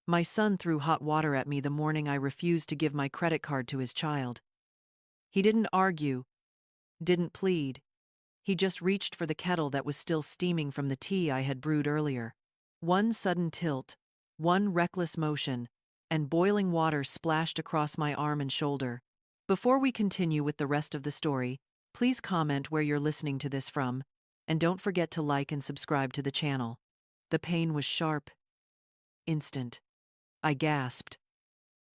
My son threw hot water at me the morning I refused to give my credit card to his child. He didn't argue, didn't plead. He just reached for the kettle that was still steaming from the tea I had brewed earlier. One sudden tilt, one reckless motion, and boiling water splashed across my arm and shoulder. Before we continue with the rest of the story, please comment where you're listening to this from, and don't forget to like and subscribe to the channel. The pain was sharp, instant. I gasped,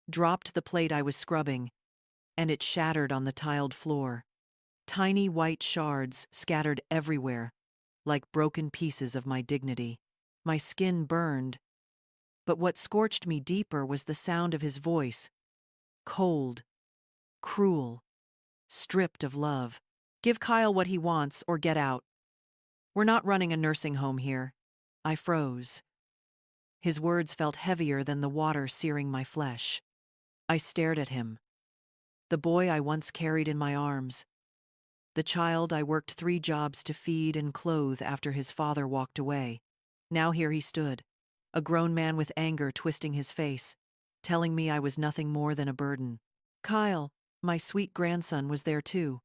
dropped the plate I was scrubbing, and it shattered on the tiled floor. Tiny white shards scattered everywhere, like broken pieces of my dignity. My skin burned, but what scorched me deeper was the sound of his voice, cold, cruel, stripped of love. Give Kyle what he wants or get out. We're not running a nursing home here. I froze. His words felt heavier than the water searing my flesh. I stared at him. The boy I once carried in my arms. The child I worked 3 jobs to feed and clothe after his father walked away. Now here he stood, a grown man with anger twisting his face, telling me I was nothing more than a burden. Kyle, my sweet grandson, was there too.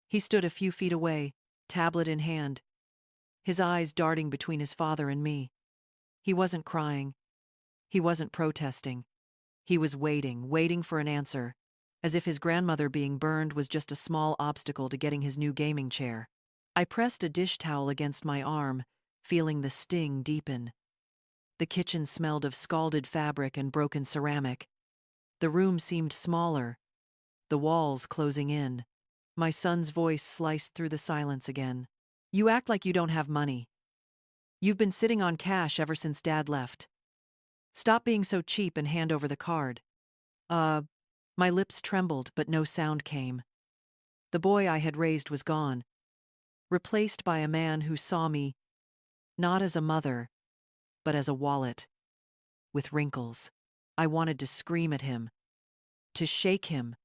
He stood a few feet away, tablet in hand, his eyes darting between his father and me. He wasn't crying. He wasn't protesting. He was waiting for an answer, as if his grandmother being burned was just a small obstacle to getting his new gaming chair. I pressed a dish towel against my arm, feeling the sting deepen. The kitchen smelled of scalded fabric and broken ceramic. The room seemed smaller, the walls closing in. My son's voice sliced through the silence again. You act like you don't have money. You've been sitting on cash ever since Dad left. Stop being so cheap and hand over the card. My lips trembled, but no sound came. The boy I had raised was gone, replaced by a man who saw me, not as a mother, but as a wallet, with wrinkles. I wanted to scream at him, to shake him,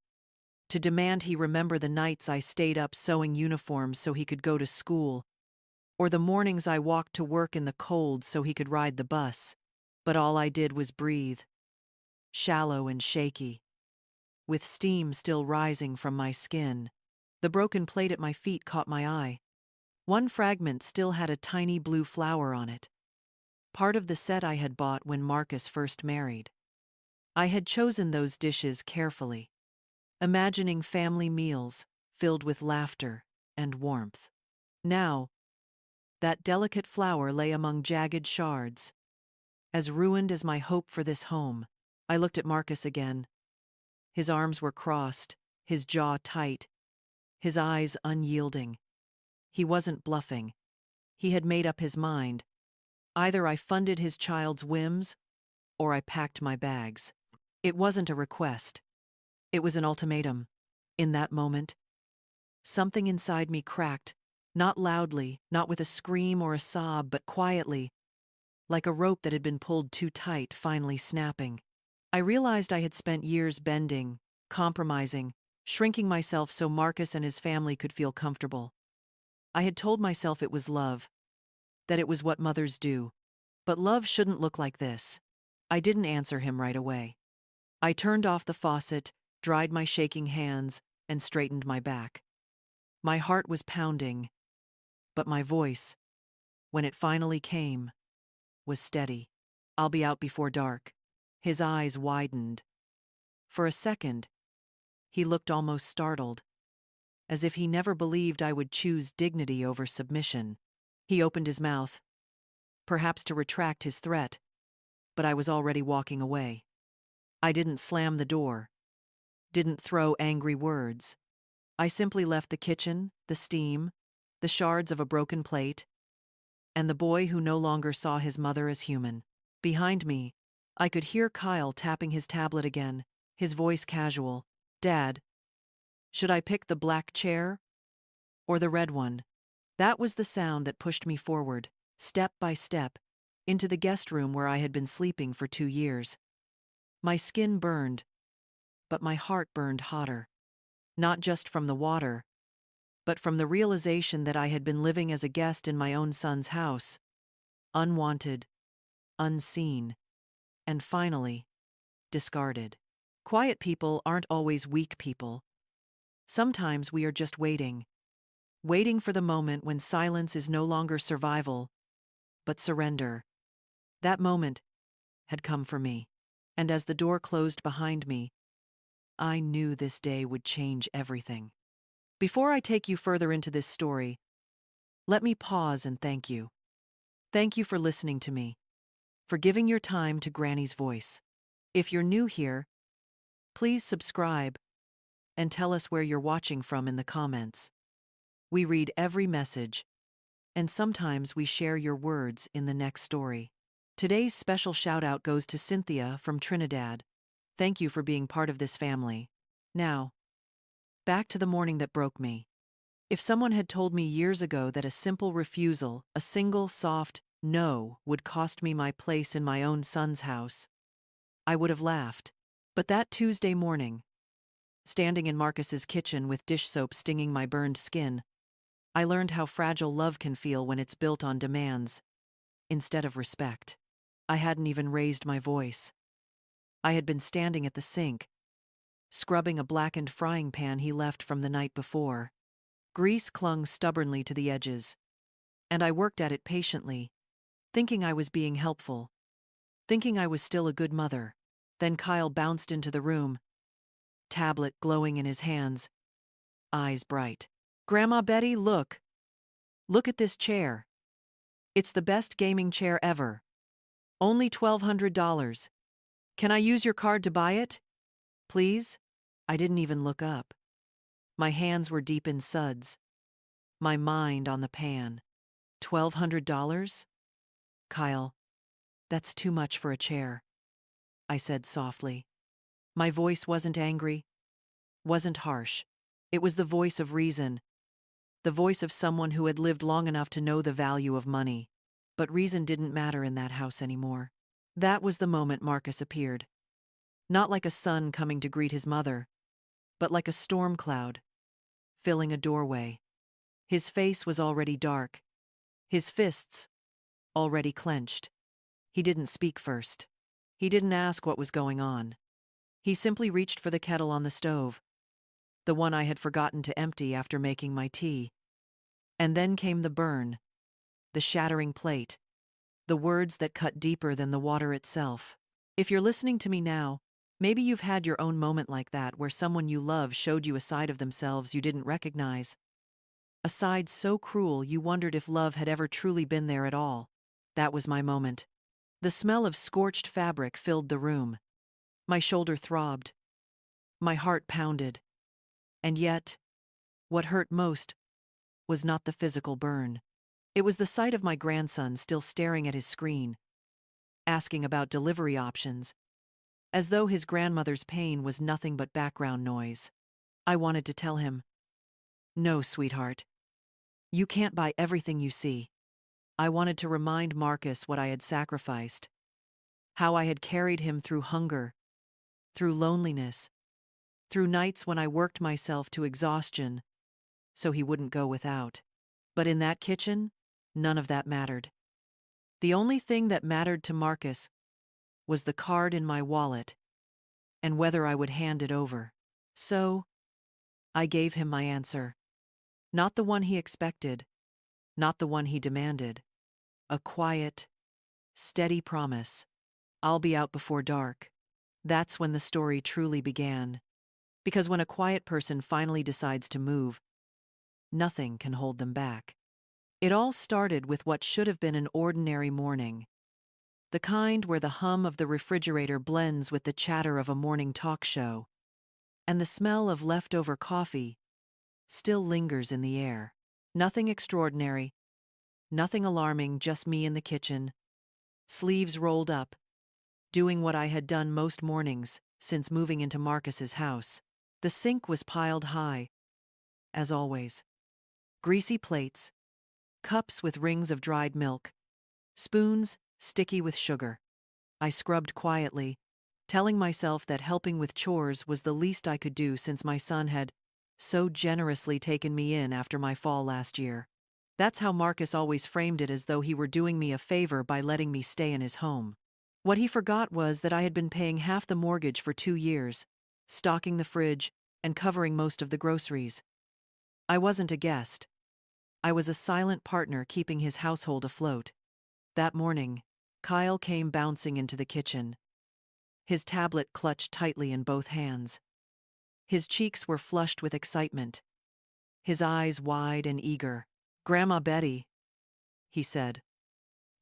to demand he remember the nights I stayed up sewing uniforms so he could go to school, or the mornings I walked to work in the cold so he could ride the bus. But all I did was breathe, shallow and shaky, with steam still rising from my skin. The broken plate at my feet caught my eye. One fragment still had a tiny blue flower on it, part of the set I had bought when Marcus first married. I had chosen those dishes carefully, imagining family meals filled with laughter and warmth. Now, that delicate flower lay among jagged shards, as ruined as my hope for this home. I looked at Marcus again. His arms were crossed, his jaw tight, his eyes unyielding. He wasn't bluffing. He had made up his mind. Either I funded his child's whims, or I packed my bags. It wasn't a request. It was an ultimatum. In that moment, something inside me cracked, not loudly, not with a scream or a sob, but quietly, like a rope that had been pulled too tight, finally snapping. I realized I had spent years bending, compromising, shrinking myself so Marcus and his family could feel comfortable. I had told myself it was love, that it was what mothers do. But love shouldn't look like this. I didn't answer him right away. I turned off the faucet, dried my shaking hands, and straightened my back. My heart was pounding, but my voice, when it finally came, was steady. I'll be out before dark. His eyes widened. For a second, he looked almost startled, as if he never believed I would choose dignity over submission. He opened his mouth, perhaps to retract his threat, but I was already walking away. I didn't slam the door, didn't throw angry words. I simply left the kitchen, the steam, the shards of a broken plate, and the boy who no longer saw his mother as human. Behind me, I could hear Kyle tapping his tablet again, his voice casual. Dad, should I pick the black chair or the red one? That was the sound that pushed me forward, step by step, into the guest room where I had been sleeping for 2 years. My skin burned, but my heart burned hotter. Not just from the water, but from the realization that I had been living as a guest in my own son's house, unwanted, unseen, and finally, discarded. Quiet people aren't always weak people. Sometimes we are just waiting for the moment when silence is no longer survival, but surrender. That moment had come for me, and as the door closed behind me, I knew this day would change everything. Before I take you further into this story, let me pause and thank you. Thank you for listening to me, for giving your time to Granny's voice. If you're new here, please subscribe and tell us where you're watching from in the comments. We read every message, and sometimes we share your words in the next story. Today's special shout out goes to Cynthia from Trinidad. Thank you for being part of this family. Now, back to the morning that broke me. If someone had told me years ago that a simple refusal, a single soft no, would cost me my place in my own son's house, I would have laughed. But that Tuesday morning, standing in Marcus's kitchen with dish soap stinging my burned skin, I learned how fragile love can feel when it's built on demands instead of respect. I hadn't even raised my voice. I had been standing at the sink, scrubbing a blackened frying pan he left from the night before. Grease clung stubbornly to the edges, and I worked at it patiently, thinking I was being helpful, thinking I was still a good mother. Then Kyle bounced into the room, tablet glowing in his hands, eyes bright. "Grandma Betty, look. Look at this chair. It's the best gaming chair ever. Only $1,200. Can I use your card to buy it? Please?" I didn't even look up. My hands were deep in suds, my mind on the pan. $1,200? Kyle, that's too much for a chair, I said softly. My voice wasn't angry, wasn't harsh. It was the voice of reason, the voice of someone who had lived long enough to know the value of money. But reason didn't matter in that house anymore. That was the moment Marcus appeared. Not like a son coming to greet his mother, but like a storm cloud, filling a doorway. His face was already dark, his fists already clenched. He didn't speak first. He didn't ask what was going on. He simply reached for the kettle on the stove, the one I had forgotten to empty after making my tea. And then came the burn, the shattering plate, the words that cut deeper than the water itself. If you're listening to me now, maybe you've had your own moment like that where someone you love showed you a side of themselves you didn't recognize. A side so cruel you wondered if love had ever truly been there at all. That was my moment. The smell of scorched fabric filled the room. My shoulder throbbed. My heart pounded. And yet, what hurt most was not the physical burn. It was the sight of my grandson still staring at his screen, asking about delivery options, as though his grandmother's pain was nothing but background noise. I wanted to tell him, "No, sweetheart. You can't buy everything you see." I wanted to remind Marcus what I had sacrificed, how I had carried him through hunger, through loneliness, through nights when I worked myself to exhaustion so he wouldn't go without. But in that kitchen, none of that mattered. The only thing that mattered to Marcus was the card in my wallet and whether I would hand it over. So, I gave him my answer. Not the one he expected, not the one he demanded. A quiet, steady promise. I'll be out before dark. That's when the story truly began. Because when a quiet person finally decides to move, nothing can hold them back. It all started with what should have been an ordinary morning. The kind where the hum of the refrigerator blends with the chatter of a morning talk show, and the smell of leftover coffee still lingers in the air. Nothing extraordinary, nothing alarming, just me in the kitchen, sleeves rolled up, doing what I had done most mornings since moving into Marcus's house. The sink was piled high, as always. Greasy plates, cups with rings of dried milk, spoons sticky with sugar. I scrubbed quietly, telling myself that helping with chores was the least I could do since my son had so generously taken me in after my fall last year. That's how Marcus always framed it, as though he were doing me a favor by letting me stay in his home. What he forgot was that I had been paying half the mortgage for 2 years, stocking the fridge, and covering most of the groceries. I wasn't a guest. I was a silent partner keeping his household afloat. That morning, Kyle came bouncing into the kitchen, his tablet clutched tightly in both hands. His cheeks were flushed with excitement, his eyes wide and eager. "Grandma Betty," he said,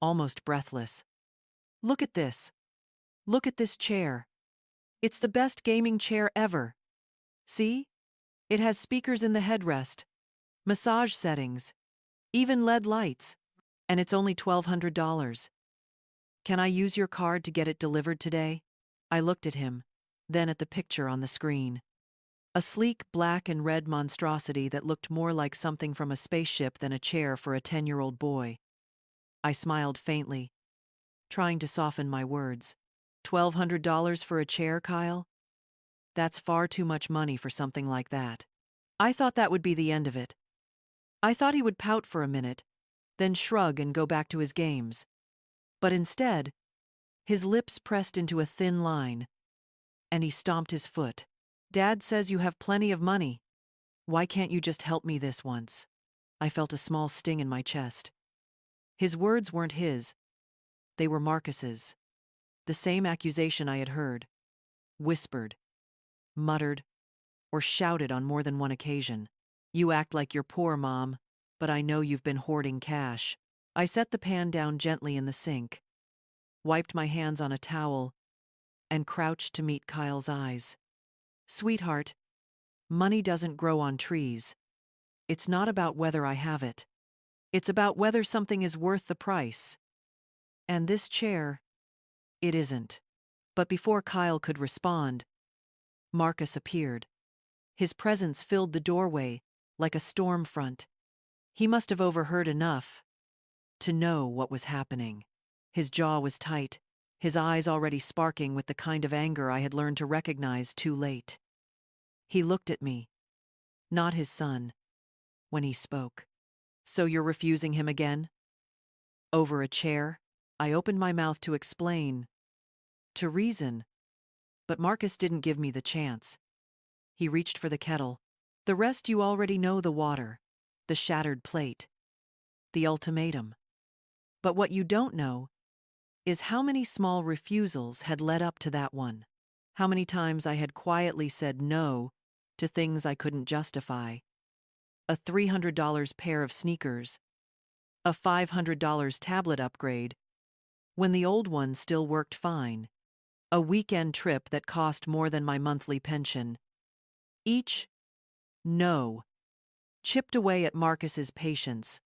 almost breathless. "Look at this. Look at this chair. It's the best gaming chair ever. See? It has speakers in the headrest, massage settings, even LED lights, and it's only $1,200. Can I use your card to get it delivered today?" I looked at him, then at the picture on the screen. A sleek black and red monstrosity that looked more like something from a spaceship than a chair for a 10-year-old boy. I smiled faintly, trying to soften my words. $1,200 for a chair, Kyle? That's far too much money for something like that. I thought that would be the end of it. I thought he would pout for a minute, then shrug and go back to his games. But instead, his lips pressed into a thin line, and he stomped his foot. "Dad says you have plenty of money. Why can't you just help me this once?" I felt a small sting in my chest. His words weren't his. They were Marcus's. The same accusation I had heard. Whispered, muttered, or shouted on more than one occasion. "You act like you're poor, Mom, but I know you've been hoarding cash." I set the pan down gently in the sink, wiped my hands on a towel, and crouched to meet Kyle's eyes. "Sweetheart, money doesn't grow on trees. It's not about whether I have it. It's about whether something is worth the price. And this chair, it isn't." But before Kyle could respond, Marcus appeared. His presence filled the doorway like a storm front. He must have overheard enough to know what was happening. His jaw was tight, his eyes already sparking with the kind of anger I had learned to recognize too late. He looked at me, not his son, when he spoke. "So you're refusing him again? Over a chair?" I opened my mouth to explain, to reason, but Marcus didn't give me the chance. He reached for the kettle. "The rest you already know: the water, the shattered plate, the ultimatum. But what you don't know is how many small refusals had led up to that one. How many times I had quietly said no to things I couldn't justify. A $300 pair of sneakers, a $500 tablet upgrade, when the old one still worked fine. A weekend trip that cost more than my monthly pension. Each no chipped away at Marcus's patience,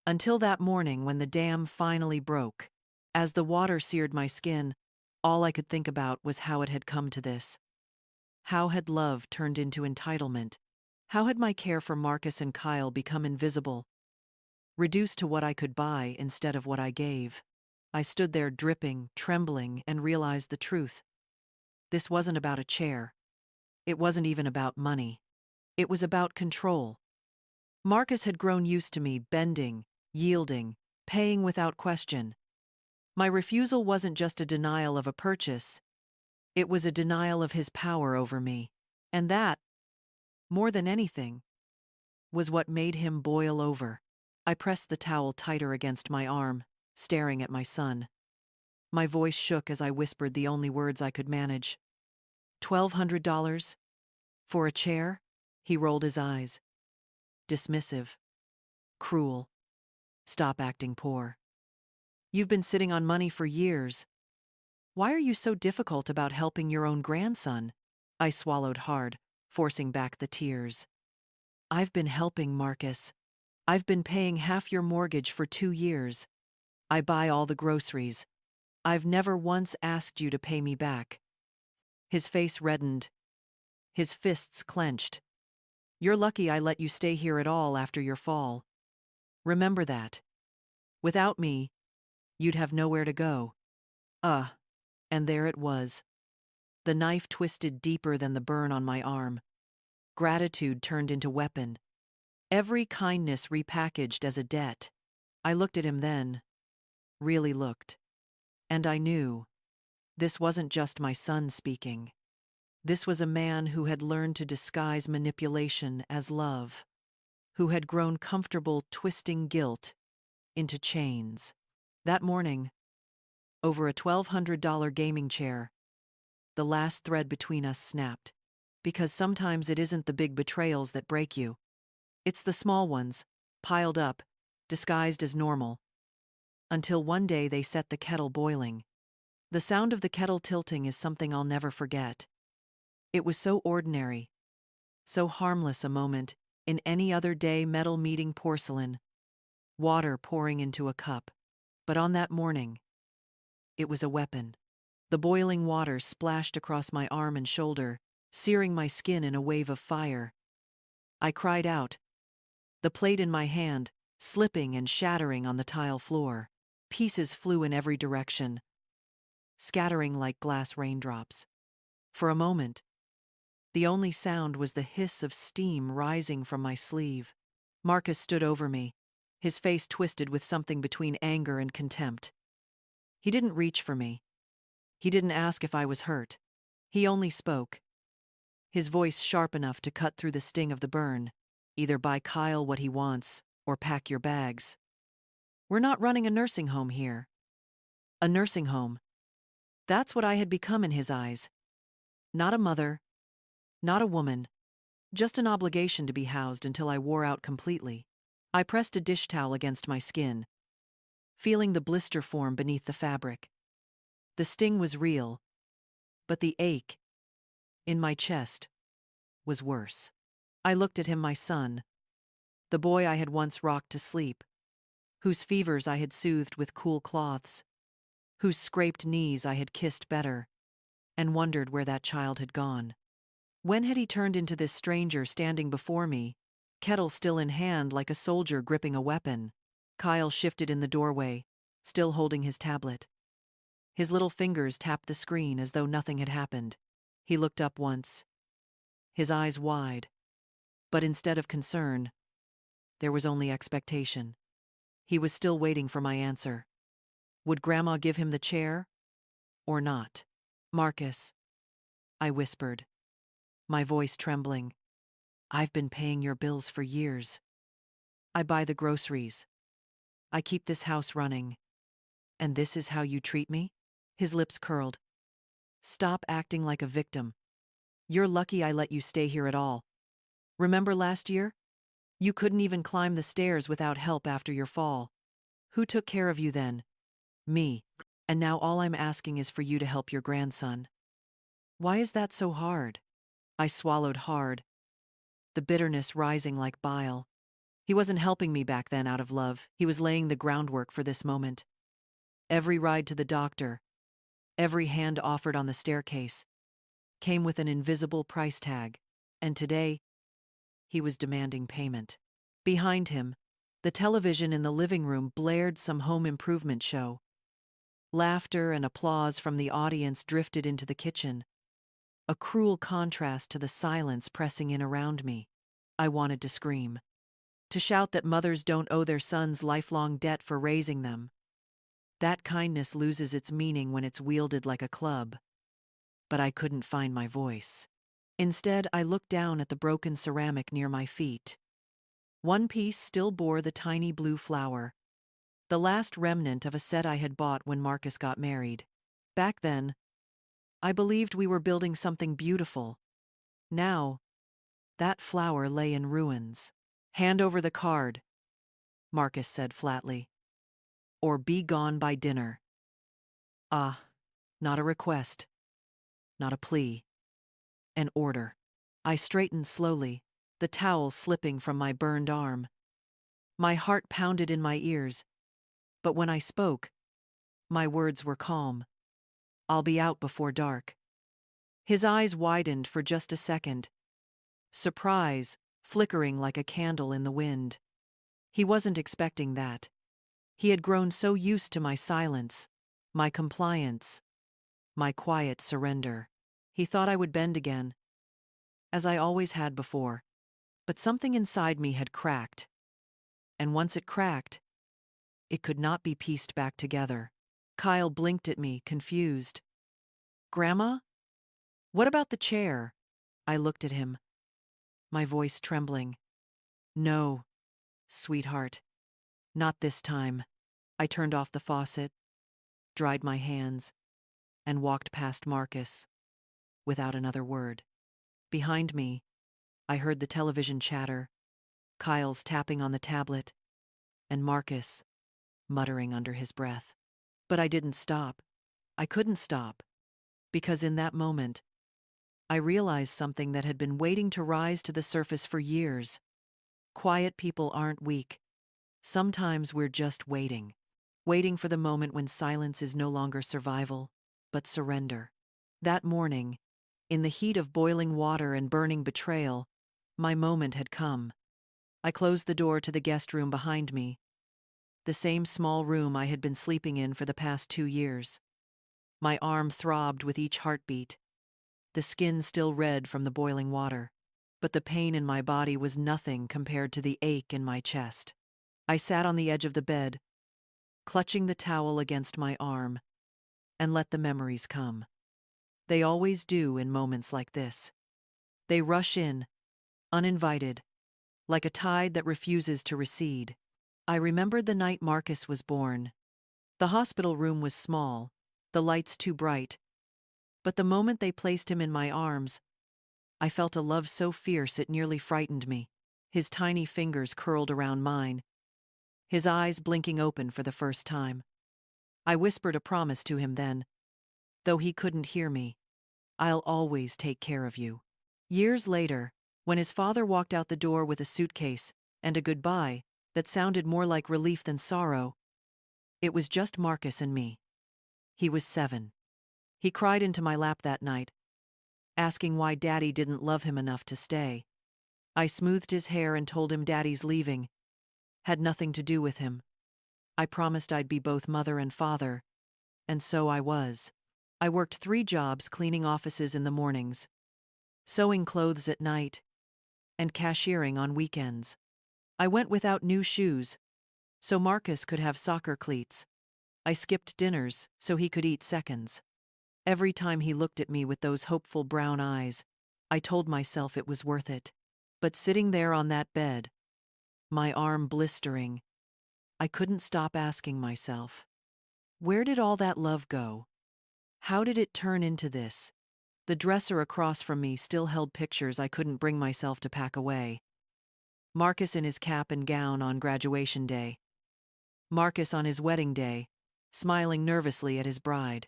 until that morning when the dam finally broke. As the water seared my skin, all I could think about was how it had come to this. How had love turned into entitlement? How had my care for Marcus and Kyle become invisible, reduced to what I could buy instead of what I gave? I stood there dripping, trembling, and realized the truth. This wasn't about a chair. It wasn't even about money. It was about control. Marcus had grown used to me bending, yielding, paying without question. My refusal wasn't just a denial of a purchase. It was a denial of his power over me. And that, more than anything, was what made him boil over. I pressed the towel tighter against my arm, staring at my son. My voice shook as I whispered the only words I could manage. $1,200? For a chair? He rolled his eyes. Dismissive. Cruel. "Stop acting poor. You've been sitting on money for years. Why are you so difficult about helping your own grandson?" I swallowed hard, forcing back the tears. "I've been helping, Marcus. I've been paying half your mortgage for 2 years. I buy all the groceries. I've never once asked you to pay me back." His face reddened. His fists clenched. "You're lucky I let you stay here at all after your fall. Remember that. Without me, you'd have nowhere to go." And there it was. The knife twisted deeper than the burn on my arm. Gratitude turned into weapon. Every kindness repackaged as a debt. I looked at him then. Really looked. And I knew. This wasn't just my son speaking. This was a man who had learned to disguise manipulation as love, who had grown comfortable twisting guilt into chains. That morning, over a $1,200 gaming chair, the last thread between us snapped. Because sometimes it isn't the big betrayals that break you. It's the small ones, piled up, disguised as normal. Until one day they set the kettle boiling. The sound of the kettle tilting is something I'll never forget. It was so ordinary, so harmless a moment, in any other day metal meeting porcelain, water pouring into a cup. But on that morning, it was a weapon. The boiling water splashed across my arm and shoulder, searing my skin in a wave of fire. I cried out, the plate in my hand, slipping and shattering on the tile floor. Pieces flew in every direction, scattering like glass raindrops. For a moment, the only sound was the hiss of steam rising from my sleeve. Marcus stood over me, his face twisted with something between anger and contempt. He didn't reach for me. He didn't ask if I was hurt. He only spoke, his voice sharp enough to cut through the sting of the burn. Either buy Kyle what he wants, or pack your bags. We're not running a nursing home here. A nursing home. That's what I had become in his eyes. Not a mother, not a woman, just an obligation to be housed until I wore out completely. I pressed a dish towel against my skin, feeling the blister form beneath the fabric. The sting was real, but the ache in my chest was worse. I looked at him, my son, the boy I had once rocked to sleep, whose fevers I had soothed with cool cloths, whose scraped knees I had kissed better, and wondered where that child had gone. When had he turned into this stranger standing before me, kettle still in hand like a soldier gripping a weapon? Kyle shifted in the doorway, still holding his tablet. His little fingers tapped the screen as though nothing had happened. He looked up once, his eyes wide. But instead of concern, there was only expectation. He was still waiting for my answer. Would Grandma give him the chair, or not? Marcus, I whispered, my voice trembling. I've been paying your bills for years. I buy the groceries. I keep this house running. And this is how you treat me? His lips curled. Stop acting like a victim. You're lucky I let you stay here at all. Remember last year? You couldn't even climb the stairs without help after your fall. Who took care of you then? Me. And now all I'm asking is for you to help your grandson. Why is that so hard? I swallowed hard, the bitterness rising like bile. He wasn't helping me back then out of love. He was laying the groundwork for this moment. Every ride to the doctor, every hand offered on the staircase, came with an invisible price tag. And today, he was demanding payment. Behind him, the television in the living room blared some home improvement show. Laughter and applause from the audience drifted into the kitchen, a cruel contrast to the silence pressing in around me. I wanted to scream, to shout that mothers don't owe their sons lifelong debt for raising them. That kindness loses its meaning when it's wielded like a club. But I couldn't find my voice. Instead, I looked down at the broken ceramic near my feet. One piece still bore the tiny blue flower, the last remnant of a set I had bought when Marcus got married. Back then, I believed we were building something beautiful. Now, that flower lay in ruins. Hand over the card, Marcus said flatly. Or be gone by dinner. Ah, not a request, not a plea. An order. I straightened slowly, the towel slipping from my burned arm. My heart pounded in my ears, but when I spoke, my words were calm. I'll be out before dark. His eyes widened for just a second, surprise flickering like a candle in the wind. He wasn't expecting that. He had grown so used to my silence, my compliance, my quiet surrender. He thought I would bend again, as I always had before. But something inside me had cracked. And once it cracked, it could not be pieced back together. Kyle blinked at me, confused. Grandma? What about the chair? I looked at him, my voice trembling. No, sweetheart, not this time. I turned off the faucet, dried my hands, and walked past Marcus, without another word. Behind me, I heard the television chatter, Kyle's tapping on the tablet, and Marcus muttering under his breath. But I didn't stop. I couldn't stop, because in that moment, I realized something that had been waiting to rise to the surface for years. Quiet people aren't weak. Sometimes we're just waiting. Waiting for the moment when silence is no longer survival, but surrender. That morning, in the heat of boiling water and burning betrayal, my moment had come. I closed the door to the guest room behind me, the same small room I had been sleeping in for the past 2 years. My arm throbbed with each heartbeat, the skin still red from the boiling water, but the pain in my body was nothing compared to the ache in my chest. I sat on the edge of the bed, clutching the towel against my arm, and let the memories come. They always do in moments like this. They rush in, uninvited, like a tide that refuses to recede. I remembered the night Marcus was born. The hospital room was small, the lights too bright, but the moment they placed him in my arms, I felt a love so fierce it nearly frightened me. His tiny fingers curled around mine, his eyes blinking open for the first time. I whispered a promise to him then, though he couldn't hear me. I'll always take care of you. Years later, when his father walked out the door with a suitcase and a goodbye that sounded more like relief than sorrow, it was just Marcus and me. He was 7. He cried into my lap that night, asking why Daddy didn't love him enough to stay. I smoothed his hair and told him Daddy's leaving had nothing to do with him. I promised I'd be both mother and father, and so I was. I worked 3 jobs cleaning offices in the mornings, sewing clothes at night, and cashiering on weekends. I went without new shoes, so Marcus could have soccer cleats. I skipped dinners so he could eat seconds. Every time he looked at me with those hopeful brown eyes, I told myself it was worth it. But sitting there on that bed, my arm blistering, I couldn't stop asking myself, where did all that love go? How did it turn into this? The dresser across from me still held pictures I couldn't bring myself to pack away. Marcus in his cap and gown on graduation day. Marcus on his wedding day, smiling nervously at his bride.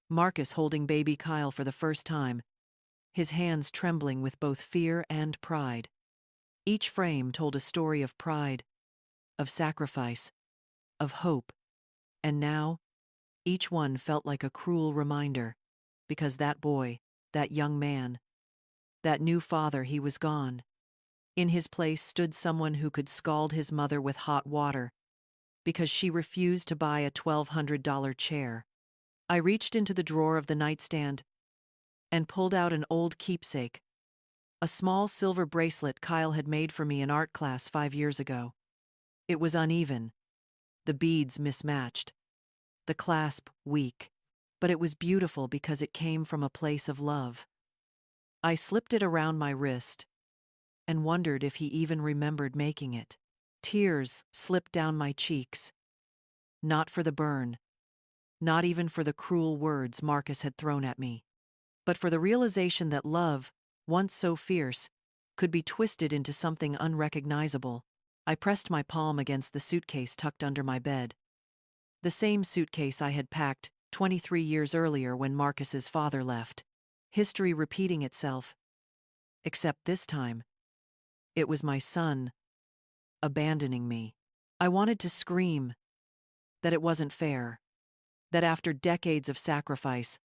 Marcus holding baby Kyle for the first time, his hands trembling with both fear and pride. Each frame told a story of pride, of sacrifice, of hope, and now, each one felt like a cruel reminder, because that boy, that young man, that new father, he was gone. In his place stood someone who could scald his mother with hot water, because she refused to buy a $1,200 chair. I reached into the drawer of the nightstand and pulled out an old keepsake, a small silver bracelet Kyle had made for me in art class 5 years ago. It was uneven, the beads mismatched, the clasp weak, but it was beautiful because it came from a place of love. I slipped it around my wrist and wondered if he even remembered making it. Tears slipped down my cheeks, not for the burn, not even for the cruel words Marcus had thrown at me, but for the realization that love, once so fierce, could be twisted into something unrecognizable. I pressed my palm against the suitcase tucked under my bed. The same suitcase I had packed 23 years earlier when Marcus's father left. History repeating itself. Except this time, it was my son abandoning me. I wanted to scream that it wasn't fair, that after decades of sacrifice,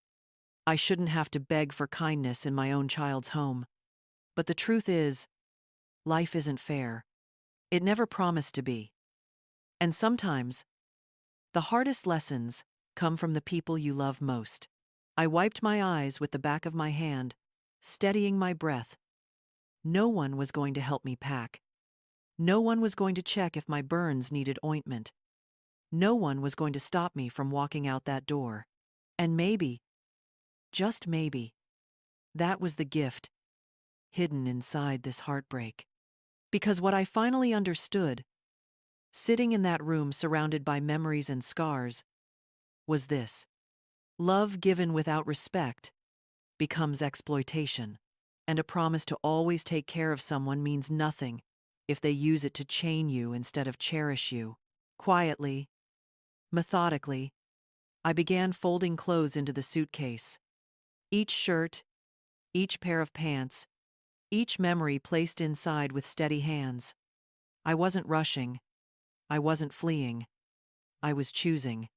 I shouldn't have to beg for kindness in my own child's home. But the truth is, life isn't fair. It never promised to be. And sometimes, the hardest lessons come from the people you love most. I wiped my eyes with the back of my hand, steadying my breath. No one was going to help me pack. No one was going to check if my burns needed ointment. No one was going to stop me from walking out that door. And maybe, Just maybe. That was the gift hidden inside this heartbreak. Because what I finally understood, sitting in that room surrounded by memories and scars, was this: love given without respect becomes exploitation, and a promise to always take care of someone means nothing if they use it to chain you instead of cherish you. Quietly, methodically, I began folding clothes into the suitcase. Each shirt, each pair of pants, each memory placed inside with steady hands. I wasn't rushing. I wasn't fleeing. I was choosing.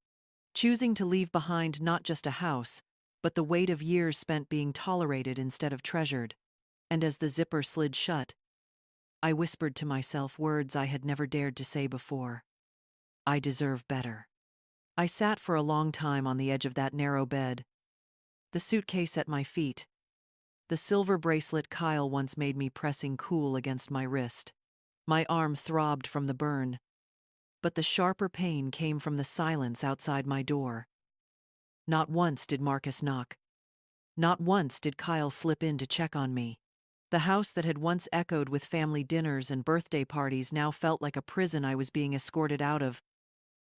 Choosing to leave behind not just a house, but the weight of years spent being tolerated instead of treasured. And as the zipper slid shut, I whispered to myself words I had never dared to say before. I deserve better. I sat for a long time on the edge of that narrow bed, the suitcase at my feet, the silver bracelet Kyle once made me pressing cool against my wrist. My arm throbbed from the burn, but the sharper pain came from the silence outside my door. Not once did Marcus knock. Not once did Kyle slip in to check on me. The house that had once echoed with family dinners and birthday parties now felt like a prison I was being escorted out of,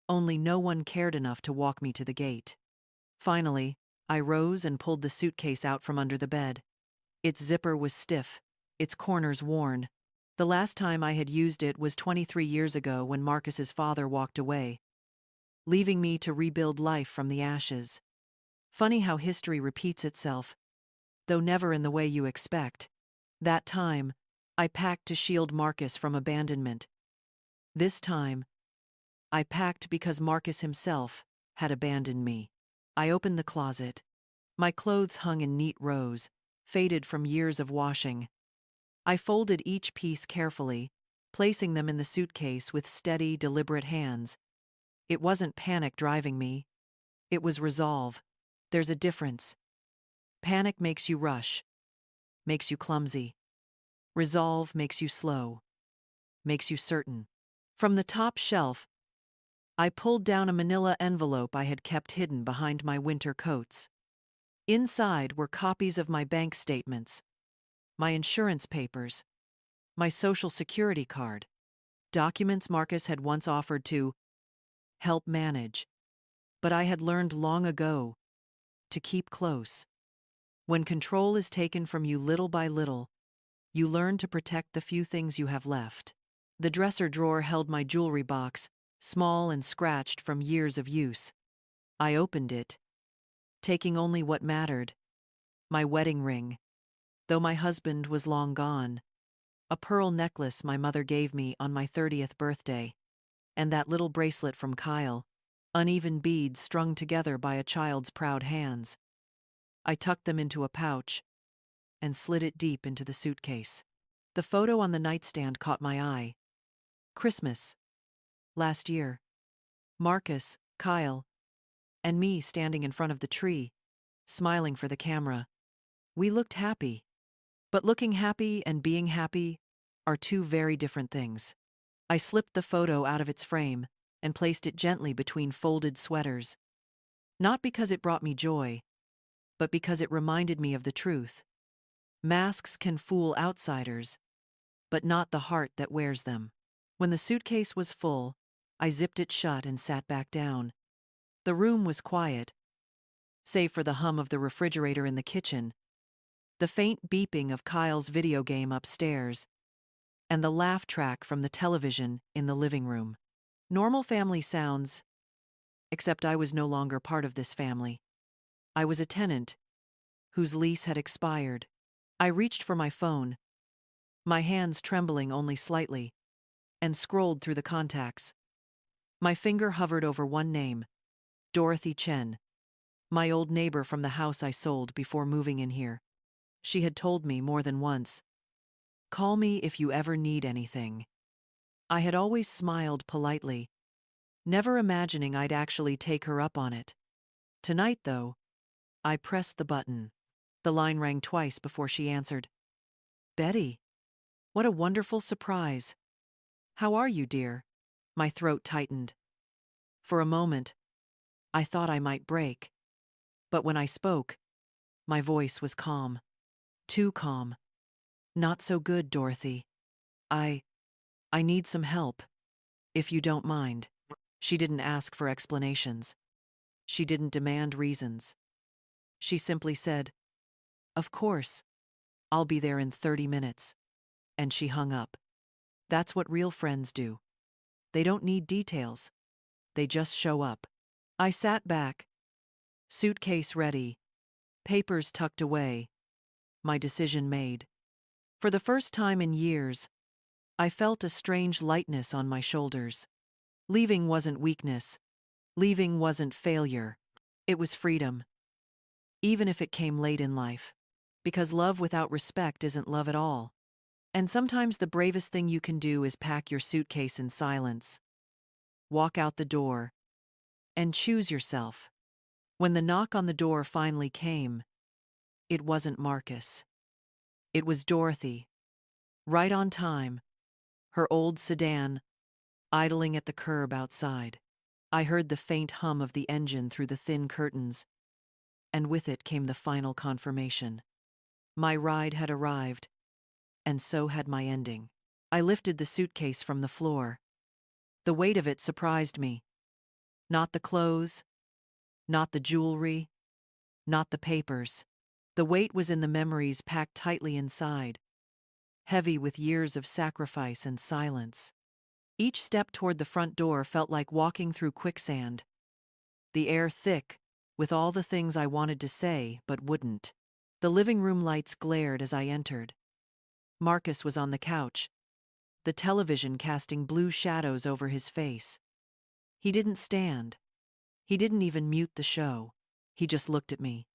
only no one cared enough to walk me to the gate. Finally, I rose and pulled the suitcase out from under the bed. Its zipper was stiff, its corners worn. The last time I had used it was 23 years ago when Marcus's father walked away, leaving me to rebuild life from the ashes. Funny how history repeats itself, though never in the way you expect. That time, I packed to shield Marcus from abandonment. This time, I packed because Marcus himself had abandoned me. I opened the closet. My clothes hung in neat rows, faded from years of washing. I folded each piece carefully, placing them in the suitcase with steady, deliberate hands. It wasn't panic driving me. It was resolve. There's a difference. Panic makes you rush, makes you clumsy. Resolve makes you slow, makes you certain. From the top shelf, I pulled down a manila envelope I had kept hidden behind my winter coats. Inside were copies of my bank statements, my insurance papers, my social security card, documents Marcus had once offered to help manage, but I had learned long ago to keep close. When control is taken from you little by little, you learn to protect the few things you have left. The dresser drawer held my jewelry box, small and scratched from years of use. I opened it, taking only what mattered: my wedding ring, though my husband was long gone, a pearl necklace my mother gave me on my 30th birthday, and that little bracelet from Kyle, uneven beads strung together by a child's proud hands. I tucked them into a pouch and slid it deep into the suitcase. The photo on the nightstand caught my eye. Christmas, last year. Marcus, Kyle, and me standing in front of the tree, smiling for the camera. We looked happy. But looking happy and being happy are two very different things. I slipped the photo out of its frame and placed it gently between folded sweaters. Not because it brought me joy, but because it reminded me of the truth. Masks can fool outsiders, but not the heart that wears them. When the suitcase was full, I zipped it shut and sat back down. The room was quiet, save for the hum of the refrigerator in the kitchen, the faint beeping of Kyle's video game upstairs, and the laugh track from the television in the living room. Normal family sounds, except I was no longer part of this family. I was a tenant whose lease had expired. I reached for my phone, my hands trembling only slightly, and scrolled through the contacts. My finger hovered over one name: Dorothy Chen, my old neighbor from the house I sold before moving in here. She had told me more than once, "Call me if you ever need anything." I had always smiled politely, never imagining I'd actually take her up on it. Tonight, though, I pressed the button. The line rang twice before she answered. "Betty, what a wonderful surprise. How are you, dear?" My throat tightened. For a moment, I thought I might break. But when I spoke, My voice was calm. Too calm. Not so good, Dorothy. I I need some help, if you don't mind. She didn't ask for explanations. She didn't demand reasons. She simply said, "Of course. I'll be there in 30 minutes." And she hung up. That's what real friends do. They don't need details. They just show up. I sat back, suitcase ready, papers tucked away, my decision made. For the first time in years, I felt a strange lightness on my shoulders. Leaving wasn't weakness. Leaving wasn't failure. It was freedom. Even if it came late in life. Because love without respect isn't love at all. And sometimes the bravest thing you can do is pack your suitcase in silence, walk out the door, and choose yourself. When the knock on the door finally came, it wasn't Marcus. It was Dorothy. Right on time, her old sedan idling at the curb outside. I heard the faint hum of the engine through the thin curtains, and with it came the final confirmation. My ride had arrived, and so had my ending. I lifted the suitcase from the floor. The weight of it surprised me. Not the clothes, not the jewelry, not the papers. The weight was in the memories packed tightly inside, heavy with years of sacrifice and silence. Each step toward the front door felt like walking through quicksand, the air thick with all the things I wanted to say but wouldn't. The living room lights glared as I entered. Marcus was on the couch, the television casting blue shadows over his face. He didn't stand. He didn't even mute the show. He just looked at me,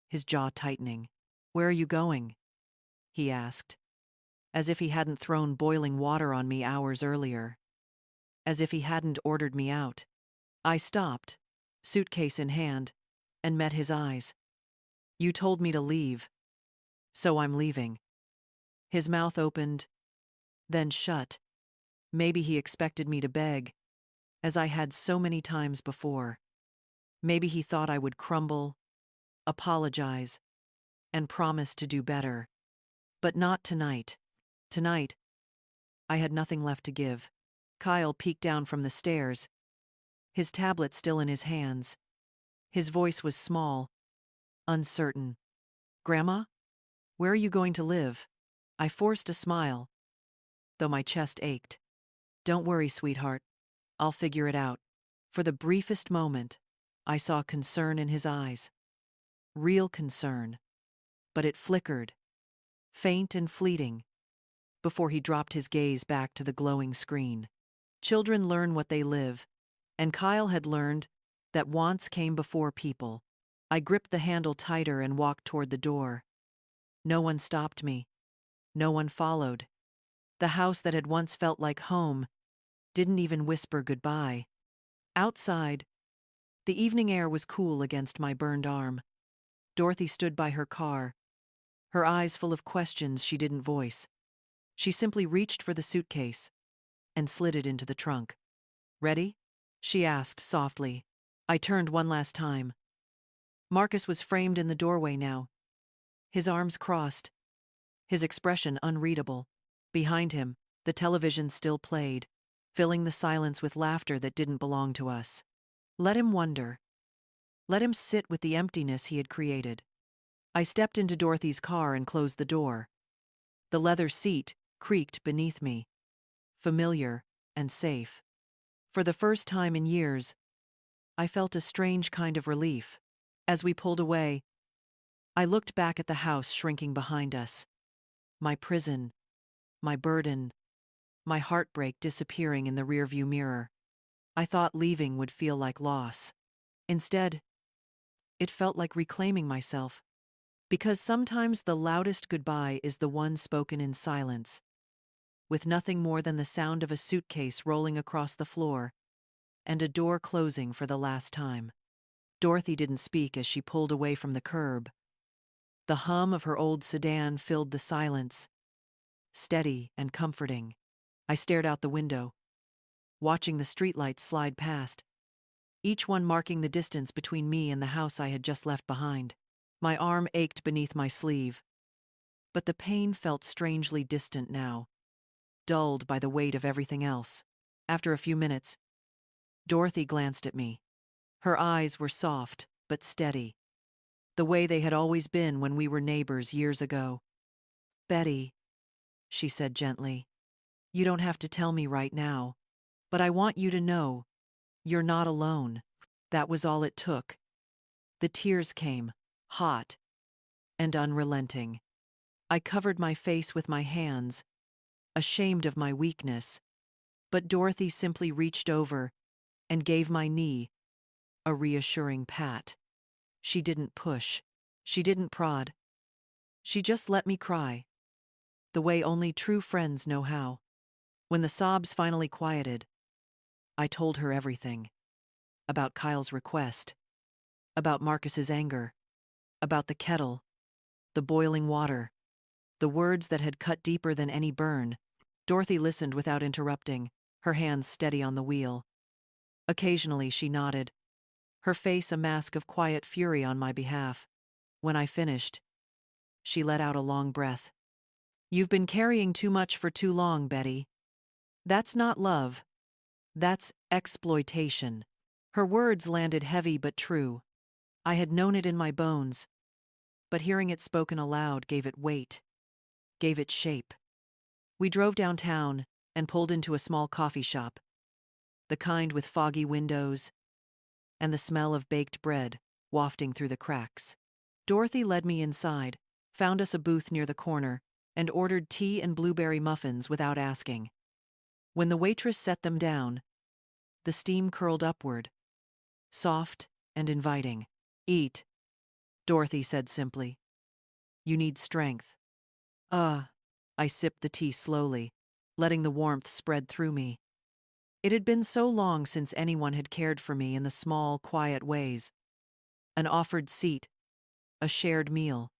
his jaw tightening. "Where are you going?" he asked, as if he hadn't thrown boiling water on me hours earlier, as if he hadn't ordered me out. I stopped, suitcase in hand, and met his eyes. "You told me to leave, so I'm leaving." His mouth opened, then shut. Maybe he expected me to beg, as I had so many times before. Maybe he thought I would crumble, apologize, and promise to do better. But not tonight. Tonight, I had nothing left to give. Kyle peeked down from the stairs, his tablet still in his hands. His voice was small, uncertain. "Grandma, where are you going to live?" I forced a smile, though my chest ached. "Don't worry, sweetheart. I'll figure it out." For the briefest moment, I saw concern in his eyes. Real concern. But it flickered, faint and fleeting, before he dropped his gaze back to the glowing screen. Children learn what they live, and Kyle had learned that wants came before people. I gripped the handle tighter and walked toward the door. No one stopped me. No one followed. The house that had once felt like home didn't even whisper goodbye. Outside, the evening air was cool against my burned arm. Dorothy stood by her car, her eyes full of questions she didn't voice. She simply reached for the suitcase and slid it into the trunk. "Ready?" she asked softly. I turned one last time. Marcus was framed in the doorway now, his arms crossed, his expression unreadable. Behind him, the television still played, filling the silence with laughter that didn't belong to us. Let him wonder. Let him sit with the emptiness he had created. I stepped into Dorothy's car and closed the door. The leather seat creaked beneath me, familiar and safe. For the first time in years, I felt a strange kind of relief. As we pulled away, I looked back at the house shrinking behind us. My prison, my burden, my heartbreak disappearing in the rearview mirror. I thought leaving would feel like loss. Instead, it felt like reclaiming myself. Because sometimes the loudest goodbye is the one spoken in silence, with nothing more than the sound of a suitcase rolling across the floor and a door closing for the last time. Dorothy didn't speak as she pulled away from the curb. The hum of her old sedan filled the silence, steady and comforting. I stared out the window, watching the streetlights slide past, each one marking the distance between me and the house I had just left behind. My arm ached beneath my sleeve, but the pain felt strangely distant now, dulled by the weight of everything else. After a few minutes, Dorothy glanced at me. Her eyes were soft, but steady, the way they had always been when we were neighbors years ago. "Betty," she said gently, "you don't have to tell me right now, but I want you to know you're not alone." That was all it took. The tears came, hot and unrelenting. I covered my face with my hands, ashamed of my weakness, but Dorothy simply reached over and gave my knee a reassuring pat. She didn't push. She didn't prod. She just let me cry, the way only true friends know how. When the sobs finally quieted, I told her everything. About Kyle's request, about Marcus's anger, about the kettle, the boiling water, the words that had cut deeper than any burn. Dorothy listened without interrupting, her hands steady on the wheel. Occasionally she nodded, her face a mask of quiet fury on my behalf. When I finished, she let out a long breath. "You've been carrying too much for too long, Betty. That's not love. That's exploitation." Her words landed heavy but true. I had known it in my bones, but hearing it spoken aloud gave it weight, gave it shape. We drove downtown and pulled into a small coffee shop, the kind with foggy windows and the smell of baked bread wafting through the cracks. Dorothy led me inside, found us a booth near the corner, and ordered tea and blueberry muffins without asking. When the waitress set them down, the steam curled upward, soft and inviting. "Eat," Dorothy said simply. "You need strength." I sipped the tea slowly, letting the warmth spread through me. It had been so long since anyone had cared for me in the small, quiet ways. An offered seat, a shared meal,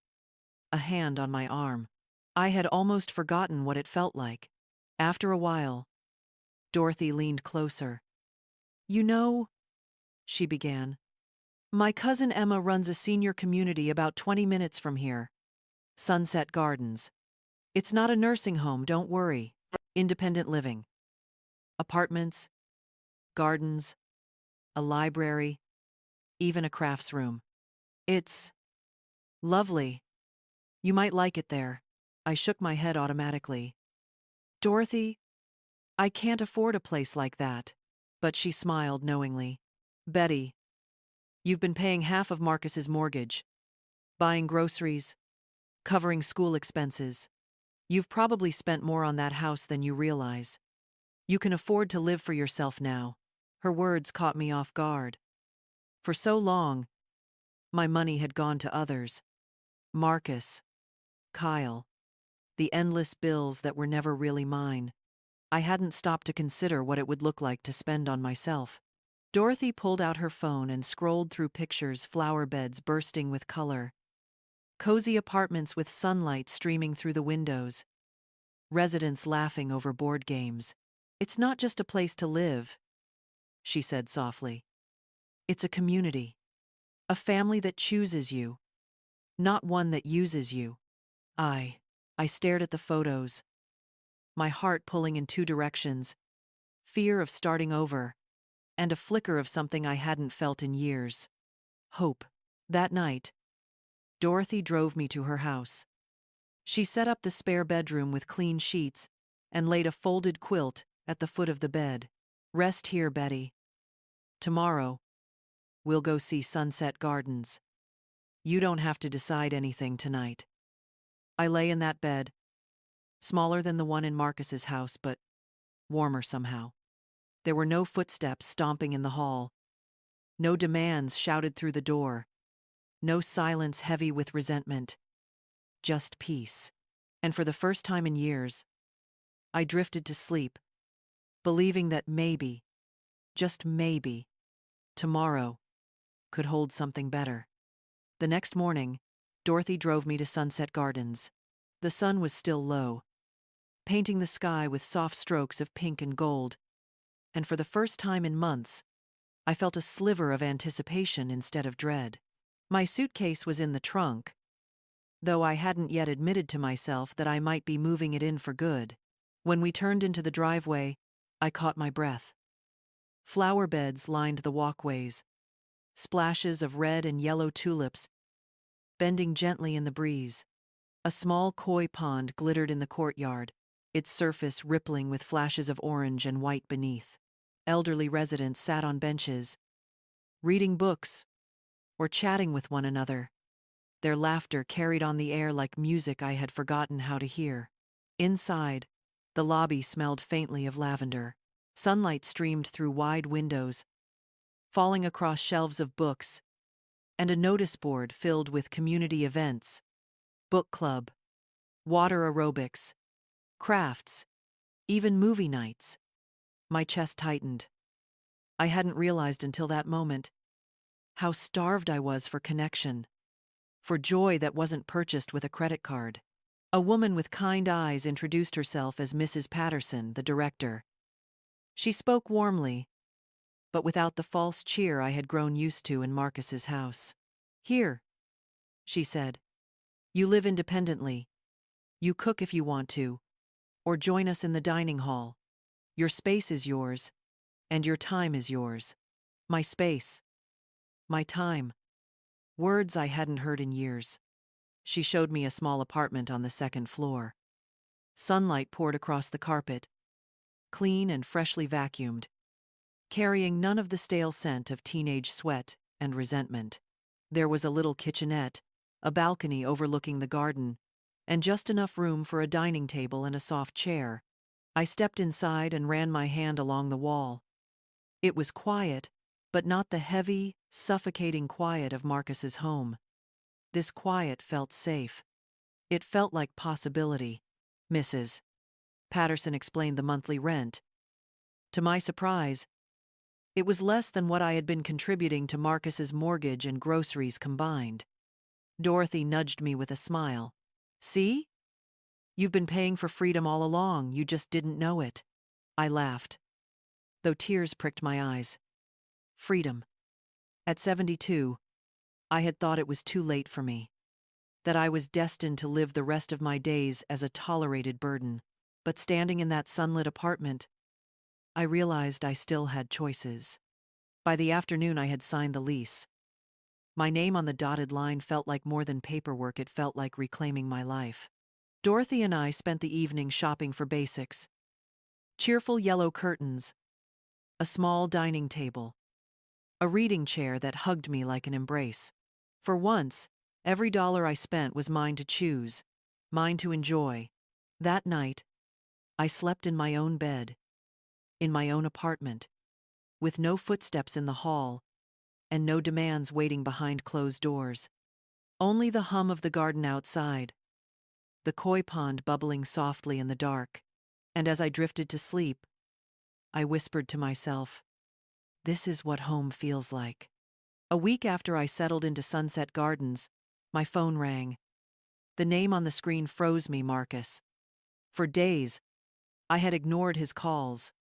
a hand on my arm. I had almost forgotten what it felt like. After a while, Dorothy leaned closer. "You know," she began, "my cousin Emma runs a senior community about 20 minutes from here. Sunset Gardens. It's not a nursing home, don't worry. Independent living. Apartments, gardens, a library, even a crafts room. It's lovely. You might like it there." I shook my head automatically. "Dorothy, I can't afford a place like that." But she smiled knowingly. "Betty, you've been paying half of Marcus's mortgage, buying groceries, covering school expenses. You've probably spent more on that house than you realize. You can afford to live for yourself now." Her words caught me off guard. For so long, my money had gone to others. Marcus, Kyle, the endless bills that were never really mine. I hadn't stopped to consider what it would look like to spend on myself. Dorothy pulled out her phone and scrolled through pictures, flower beds bursting with color, cozy apartments with sunlight streaming through the windows, residents laughing over board games. "It's not just a place to live," she said softly. "It's a community, a family that chooses you, not one that uses you." I stared at the photos, my heart pulling in two directions, fear of starting over, and a flicker of something I hadn't felt in years: hope. That night, Dorothy drove me to her house. She set up the spare bedroom with clean sheets and laid a folded quilt at the foot of the bed. "Rest here, Betty. Tomorrow, we'll go see Sunset Gardens. You don't have to decide anything tonight." I lay in that bed, smaller than the one in Marcus's house, but warmer somehow. There were no footsteps stomping in the hall, no demands shouted through the door, no silence heavy with resentment, just peace. And for the first time in years, I drifted to sleep, believing that maybe, just maybe, tomorrow could hold something better. The next morning, Dorothy drove me to Sunset Gardens. The sun was still low, painting the sky with soft strokes of pink and gold, and for the first time in months, I felt a sliver of anticipation instead of dread. My suitcase was in the trunk, though I hadn't yet admitted to myself that I might be moving it in for good. When we turned into the driveway, I caught my breath. Flower beds lined the walkways, splashes of red and yellow tulips bending gently in the breeze. A small koi pond glittered in the courtyard, its surface rippling with flashes of orange and white beneath. Elderly residents sat on benches, reading books or chatting with one another. Their laughter carried on the air like music I had forgotten how to hear. Inside, the lobby smelled faintly of lavender. Sunlight streamed through wide windows, falling across shelves of books, and a notice board filled with community events, book club, water aerobics, crafts, even movie nights. My chest tightened. I hadn't realized until that moment how starved I was for connection, for joy that wasn't purchased with a credit card. A woman with kind eyes introduced herself as Mrs. Patterson, the director. She spoke warmly, but without the false cheer I had grown used to in Marcus's house. "Here," she said. "You live independently. You cook if you want to, or join us in the dining hall. Your space is yours, and your time is yours." My space. My time. Words I hadn't heard in years. She showed me a small apartment on the second floor. Sunlight poured across the carpet, clean and freshly vacuumed, carrying none of the stale scent of teenage sweat and resentment. There was a little kitchenette, a balcony overlooking the garden, and just enough room for a dining table and a soft chair. I stepped inside and ran my hand along the wall. It was quiet, but not the heavy, suffocating quiet of Marcus's home. This quiet felt safe. It felt like possibility. Mrs. Patterson explained the monthly rent. To my surprise, it was less than what I had been contributing to Marcus's mortgage and groceries combined. Dorothy nudged me with a smile. "See? You've been paying for freedom all along, you just didn't know it." I laughed, though tears pricked my eyes. Freedom. At 72, I had thought it was too late for me, that I was destined to live the rest of my days as a tolerated burden. But standing in that sunlit apartment, I realized I still had choices. By the afternoon, I had signed the lease. My name on the dotted line felt like more than paperwork, it felt like reclaiming my life. Dorothy and I spent the evening shopping for basics. Cheerful yellow curtains, a small dining table, a reading chair that hugged me like an embrace. For once, every dollar I spent was mine to choose, mine to enjoy. That night, I slept in my own bed, in my own apartment, with no footsteps in the hall and no demands waiting behind closed doors. Only the hum of the garden outside, the koi pond bubbling softly in the dark. And as I drifted to sleep, I whispered to myself, "This is what home feels like." A week after I settled into Sunset Gardens, my phone rang. The name on the screen froze me, Marcus. For days, I had ignored his calls,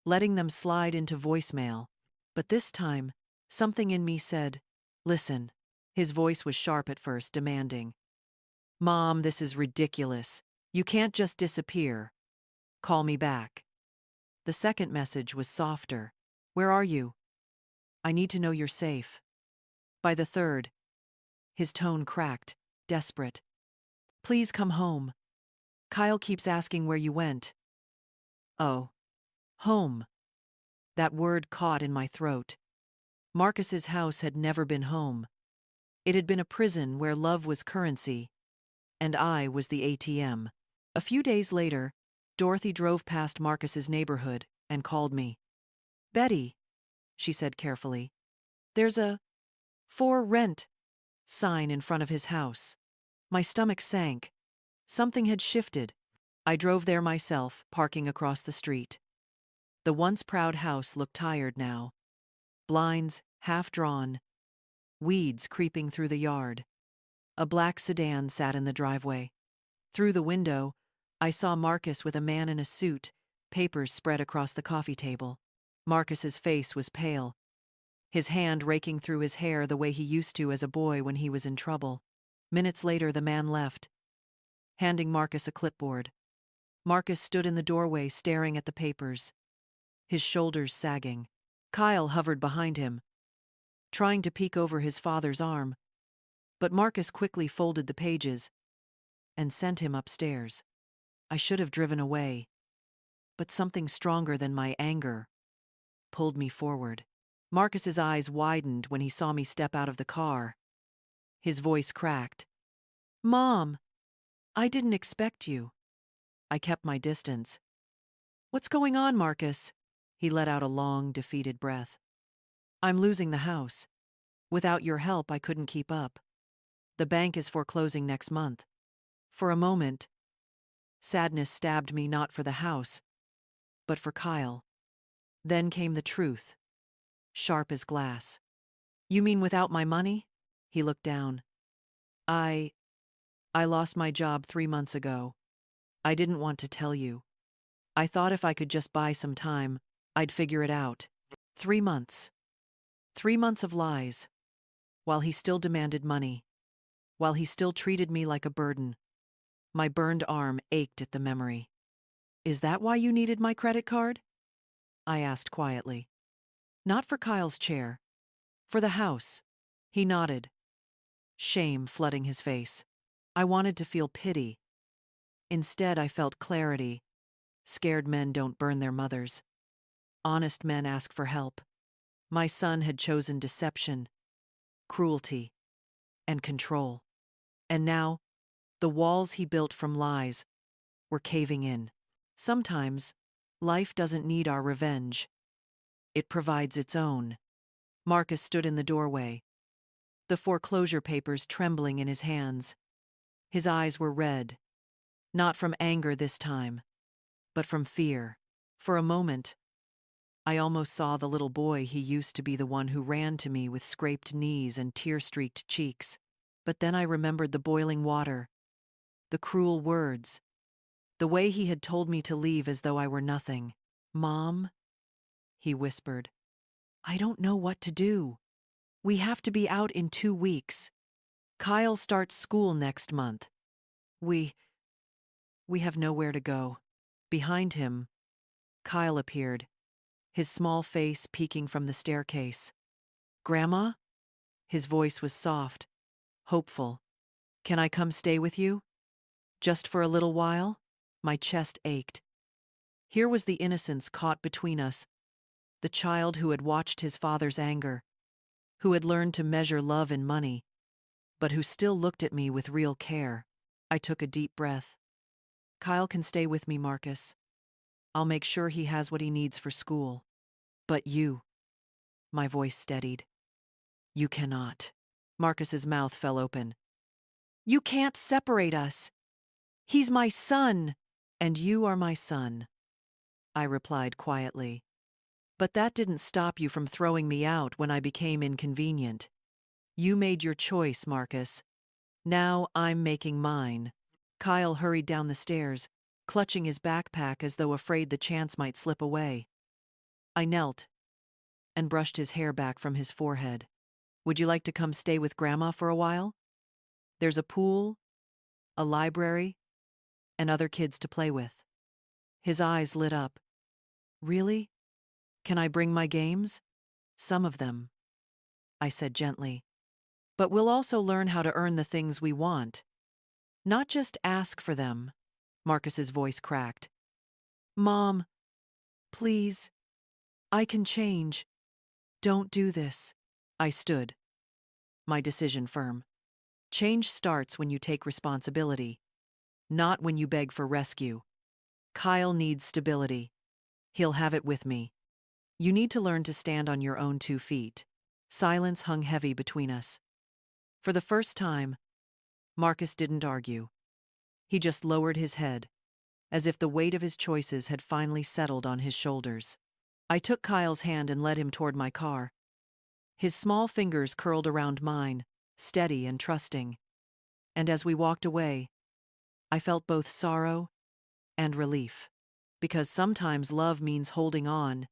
letting them slide into voicemail. But this time, something in me said, "Listen." His voice was sharp at first, demanding. "Mom, this is ridiculous. You can't just disappear. Call me back." The second message was softer. "Where are you? I need to know you're safe." By the third, his tone cracked, desperate. "Please come home. Kyle keeps asking where you went." Oh, home. That word caught in my throat. Marcus's house had never been home. It had been a prison where love was currency, and I was the ATM. A few days later, Dorothy drove past Marcus's neighborhood and called me. "Betty," she said carefully, "there's a for rent sign in front of his house." My stomach sank. Something had shifted. I drove there myself, parking across the street. The once proud house looked tired now. Blinds half drawn, weeds creeping through the yard. A black sedan sat in the driveway. Through the window, I saw Marcus with a man in a suit, papers spread across the coffee table. Marcus's face was pale, his hand raking through his hair the way he used to as a boy when he was in trouble. Minutes later, the man left, handing Marcus a clipboard. Marcus stood in the doorway staring at the papers, his shoulders sagging. Kyle hovered behind him, trying to peek over his father's arm, but Marcus quickly folded the pages and sent him upstairs. I should have driven away, but something stronger than my anger pulled me forward. Marcus's eyes widened when he saw me step out of the car. His voice cracked. "Mom, I didn't expect you." I kept my distance. "What's going on, Marcus?" He let out a long, defeated breath. "I'm losing the house. Without your help, I couldn't keep up. The bank is foreclosing next month." For a moment, sadness stabbed me, not for the house, but for Kyle. Then came the truth, sharp as glass. "You mean without my money?" He looked down. I lost my job 3 months ago. I didn't want to tell you. I thought if I could just buy some time, I'd figure it out. 3 months. 3 months of lies. While he still demanded money. While he still treated me like a burden. My burned arm ached at the memory. "Is that why you needed my credit card?" I asked quietly. "Not for Kyle's chair. For the house." He nodded, shame flooding his face. I wanted to feel pity. Instead, I felt clarity. Scared men don't burn their mothers. Honest men ask for help. My son had chosen deception, cruelty, and control. And now, the walls he built from lies were caving in. Sometimes, life doesn't need our revenge. It provides its own. Marcus stood in the doorway, the foreclosure papers trembling in his hands. His eyes were red, not from anger this time, but from fear. For a moment, I almost saw the little boy he used to be, the one who ran to me with scraped knees and tear-streaked cheeks. But then I remembered the boiling water, the cruel words, the way he had told me to leave as though I were nothing. "Mom," he whispered, "I don't know what to do. We have to be out in 2 weeks. Kyle starts school next month. We have nowhere to go." Behind him, Kyle appeared, his small face peeking from the staircase. "Grandma?" His voice was soft, hopeful. "Can I come stay with you? Just for a little while?" My chest ached. Here was the innocence caught between us, the child who had watched his father's anger, who had learned to measure love in money, but who still looked at me with real care. I took a deep breath. "Kyle can stay with me, Marcus. I'll make sure he has what he needs for school. But you," my voice steadied, "you cannot." Marcus's mouth fell open. "You can't separate us. He's my son." "And you are my son," I replied quietly. "But that didn't stop you from throwing me out when I became inconvenient. You made your choice, Marcus. Now I'm making mine." Kyle hurried down the stairs, clutching his backpack as though afraid the chance might slip away. I knelt and brushed his hair back from his forehead. "Would you like to come stay with Grandma for a while? There's a pool, a library, and other kids to play with." His eyes lit up. "Really? Can I bring my games?" "Some of them," I said gently. "But we'll also learn how to earn the things we want. Not just ask for them." Marcus's voice cracked. "Mom, please. I can change. Don't do this." I stood, my decision firm. Change starts when you take responsibility, not when you beg for rescue. Kyle needs stability. He'll have it with me. You need to learn to stand on your own 2 feet. Silence hung heavy between us. For the first time, Marcus didn't argue. He just lowered his head, as if the weight of his choices had finally settled on his shoulders. I took Kyle's hand and led him toward my car. His small fingers curled around mine, steady and trusting. And as we walked away, I felt both sorrow and relief. Because sometimes love means holding on,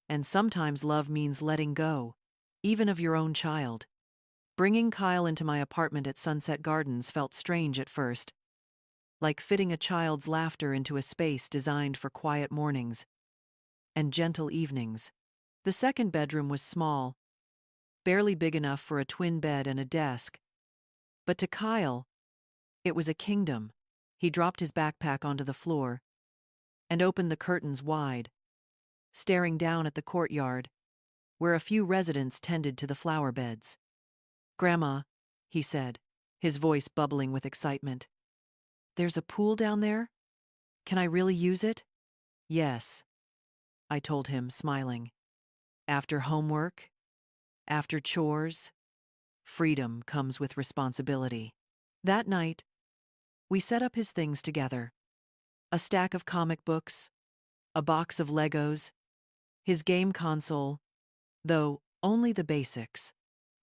and sometimes love means letting go. even of your own child. Bringing Kyle into my apartment at Sunset Gardens felt strange at first, like fitting a child's laughter into a space designed for quiet mornings and gentle evenings. The second bedroom was small, barely big enough for a twin bed and a desk, but to Kyle, it was a kingdom. He dropped his backpack onto the floor and opened the curtains wide, staring down at the courtyard, where a few residents tended to the flower beds. "Grandma," he said, his voice bubbling with excitement. "There's a pool down there? Can I really use it?" "Yes," I told him, smiling. "After homework, after chores, freedom comes with responsibility." That night, we set up his things together. A stack of comic books, a box of Legos, his game console, though only the basics.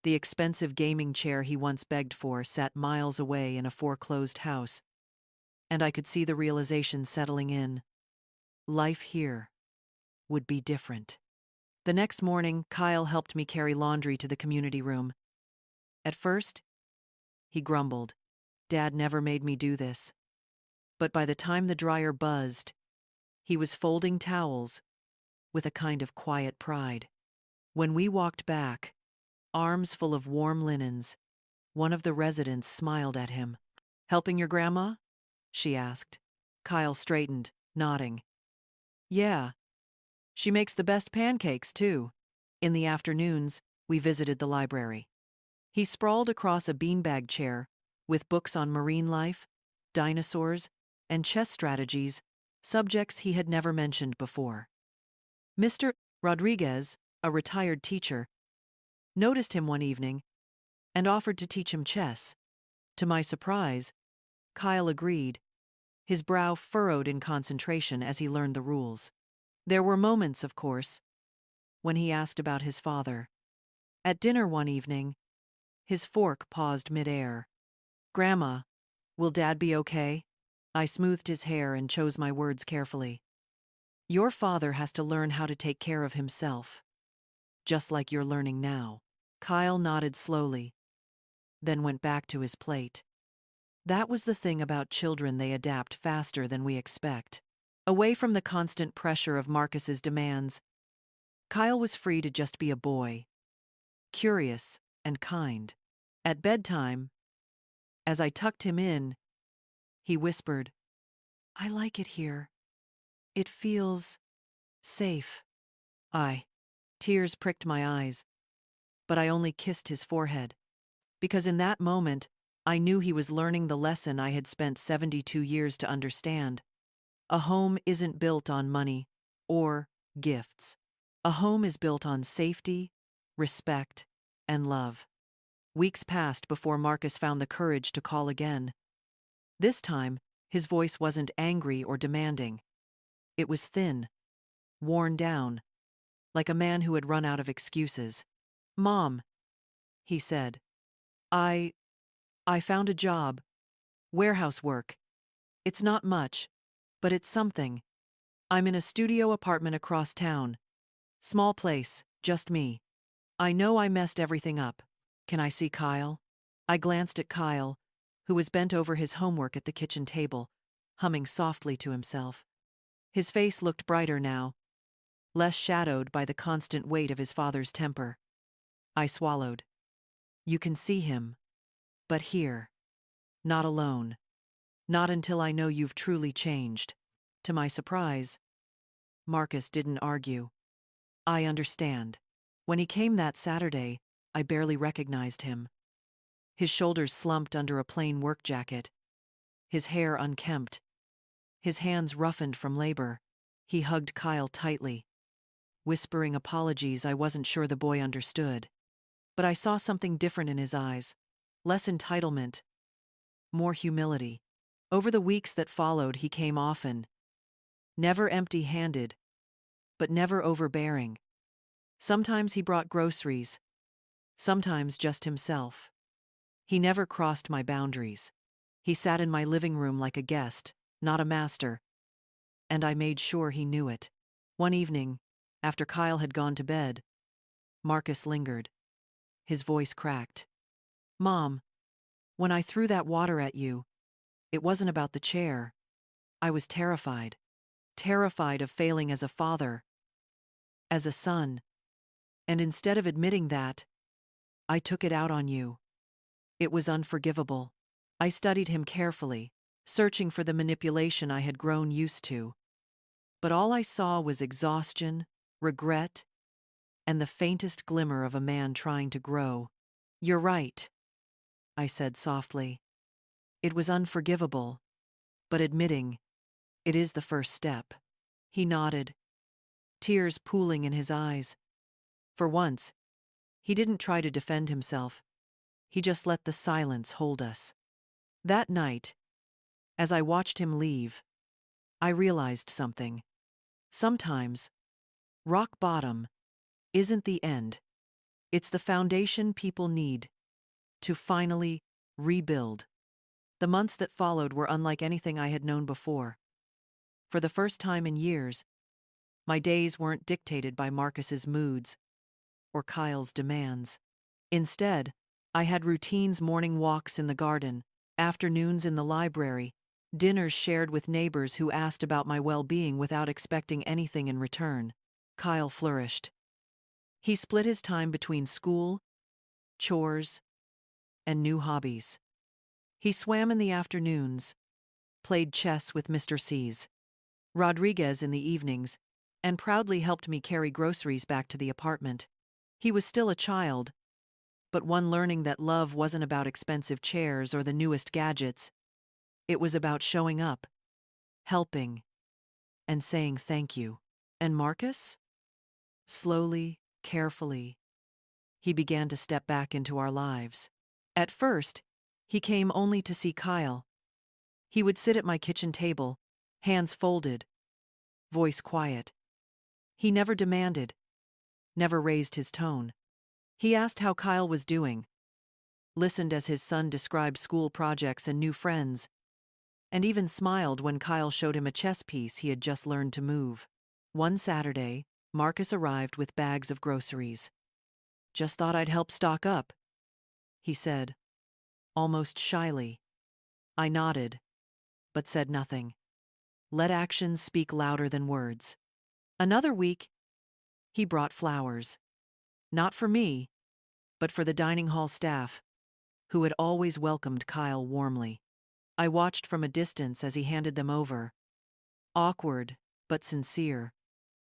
The expensive gaming chair he once begged for sat miles away in a foreclosed house, and I could see the realization settling in. Life here would be different. The next morning, Kyle helped me carry laundry to the community room. At first, he grumbled. "Dad never made me do this." But by the time the dryer buzzed, he was folding towels with a kind of quiet pride. When we walked back, arms full of warm linens, one of the residents smiled at him. "Helping your grandma?" she asked. Kyle straightened, nodding. "Yeah. She makes the best pancakes, too." In the afternoons, we visited the library. He sprawled across a beanbag chair with books on marine life, dinosaurs, and chess strategies, subjects he had never mentioned before. Mr. Rodriguez, a retired teacher, noticed him one evening and offered to teach him chess. To my surprise, Kyle agreed, his brow furrowed in concentration as he learned the rules. There were moments, of course, when he asked about his father. At dinner one evening, his fork paused midair. "Grandma, will Dad be okay?" I smoothed his hair and chose my words carefully. "Your father has to learn how to take care of himself, just like you're learning now." Kyle nodded slowly, then went back to his plate. That was the thing about children, they adapt faster than we expect. Away from the constant pressure of Marcus's demands, Kyle was free to just be a boy, curious and kind. At bedtime, as I tucked him in, he whispered, "I like it here. It feels safe." Tears pricked my eyes, but I only kissed his forehead, because in that moment, I knew he was learning the lesson I had spent 72 years to understand. A home isn't built on money or gifts. A home is built on safety, respect, and love. Weeks passed before Marcus found the courage to call again. This time, his voice wasn't angry or demanding. It was thin, worn down, like a man who had run out of excuses. "Mom," he said, I found a job. Warehouse work. It's not much, but it's something. I'm in a studio apartment across town. Small place, just me. I know I messed everything up. Can I see Kyle?" I glanced at Kyle, who was bent over his homework at the kitchen table, humming softly to himself. His face looked brighter now, less shadowed by the constant weight of his father's temper. I swallowed. "You can see him, but here. Not alone. Not until I know you've truly changed." To my surprise, Marcus didn't argue. "I understand." When he came that Saturday, I barely recognized him. His shoulders slumped under a plain work jacket, his hair unkempt, his hands roughened from labor. He hugged Kyle tightly, whispering apologies I wasn't sure the boy understood. But I saw something different in his eyes. Less entitlement, more humility. Over the weeks that followed, he came often, never empty-handed, but never overbearing. Sometimes he brought groceries, sometimes just himself. He never crossed my boundaries. He sat in my living room like a guest, not a master, and I made sure he knew it. One evening, after Kyle had gone to bed, Marcus lingered. His voice cracked. Mom, when I threw that water at you, it wasn't about the chair. I was terrified. Terrified of failing as a father, as a son. And instead of admitting that, I took it out on you. It was unforgivable. I studied him carefully, searching for the manipulation I had grown used to. But all I saw was exhaustion, regret, and the faintest glimmer of a man trying to grow. You're right, I said softly. It was unforgivable, but admitting it is the first step. He nodded, tears pooling in his eyes. For once, he didn't try to defend himself. He just let the silence hold us. That night, as I watched him leave, I realized something. Sometimes, rock bottom isn't the end. It's the foundation people need to finally rebuild. The months that followed were unlike anything I had known before. For the first time in years, my days weren't dictated by Marcus's moods or Kyle's demands. Instead, I had routines: morning walks in the garden, afternoons in the library, dinners shared with neighbors who asked about my well-being without expecting anything in return. Kyle flourished. He split his time between school, chores, and new hobbies. He swam in the afternoons, played chess with Mr. C's Rodriguez in the evenings, and proudly helped me carry groceries back to the apartment. He was still a child, but one learning that love wasn't about expensive chairs or the newest gadgets. It was about showing up, helping, and saying thank you. And Marcus? Slowly, carefully, he began to step back into our lives. At first, he came only to see Kyle. He would sit at my kitchen table, hands folded, voice quiet. He never demanded, never raised his tone. He asked how Kyle was doing, listened as his son described school projects and new friends, and even smiled when Kyle showed him a chess piece he had just learned to move. One Saturday, Marcus arrived with bags of groceries. Just thought I'd help stock up, he said, almost shyly. I nodded, but said nothing. Let actions speak louder than words. Another week, he brought flowers. Not for me, but for the dining hall staff, who had always welcomed Kyle warmly. I watched from a distance as he handed them over. Awkward, but sincere.